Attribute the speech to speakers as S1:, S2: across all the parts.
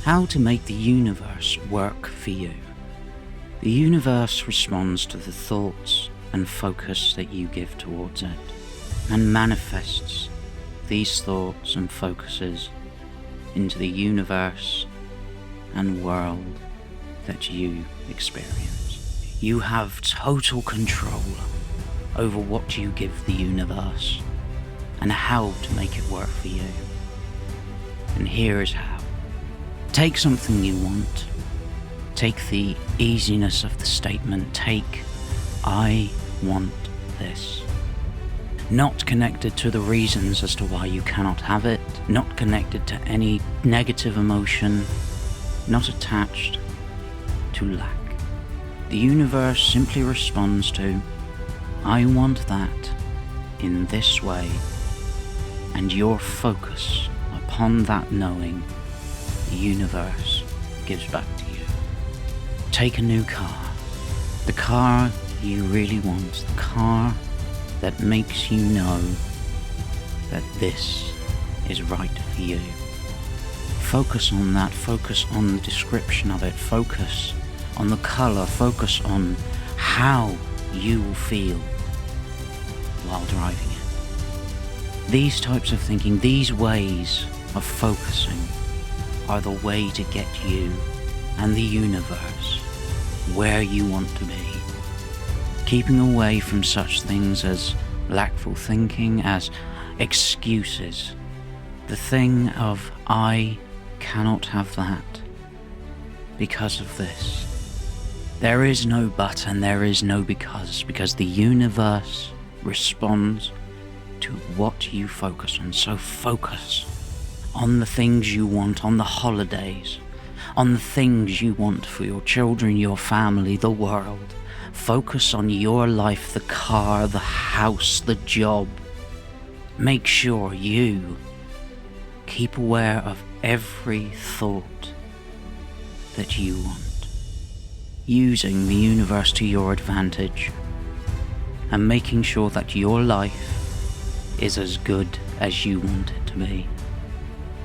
S1: how to make the universe work for you. The universe responds to the thoughts and focus that you give towards it, and manifests these thoughts and focuses into the universe and world that you experience. You have total control over what you give the universe and how to make it work for you. And here is how. Take something you want. Take the easiness of the statement. Take, I want this. Not connected to the reasons as to why you cannot have it. Not connected to any negative emotion. Not attached to lack. The universe simply responds to, I want that in this way, and your focus upon that knowing, the universe gives back to you. Take a new car, the car you really want, the car that makes you know that this is right for you. Focus on that, focus on the description of it, focus on the colour, focus on how you will feel while driving it. These types of thinking, these ways of focusing are the way to get you and the universe where you want to be. Keeping away from such things as lackful thinking, as excuses. The thing of, I cannot have that because of this. There is no but and there is no because the universe responds to what you focus on. So focus on the things you want, on the holidays, on the things you want for your children, your family, the world. Focus on your life, the car, the house, the job. Make sure you keep aware of every thought that you want, using the universe to your advantage, and making sure that your life is as good as you want it to be.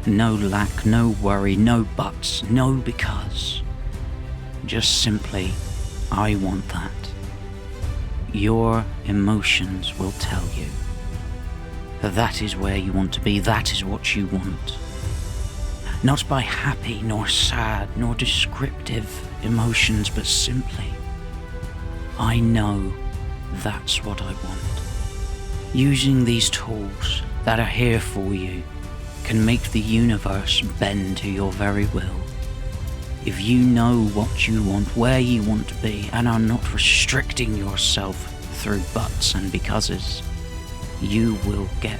S1: No lack, no worry, no buts, no because. Just simply, I want that. Your emotions will tell you that that is where you want to be, that is what you want. Not by happy, nor sad, nor descriptive emotions, but simply, I know that's what I want. Using these tools that are here for you can make the universe bend to your very will. If you know what you want, where you want to be, and are not restricting yourself through buts and becauses, you will get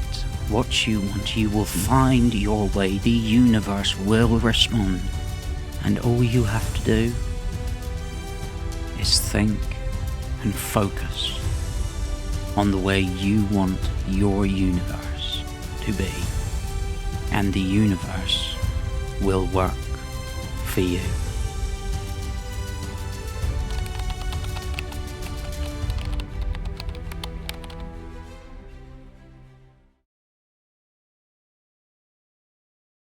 S1: what you want. You will find your way. The universe will respond. And all you have to do is think and focus on the way you want your universe to be. And the universe will work for you.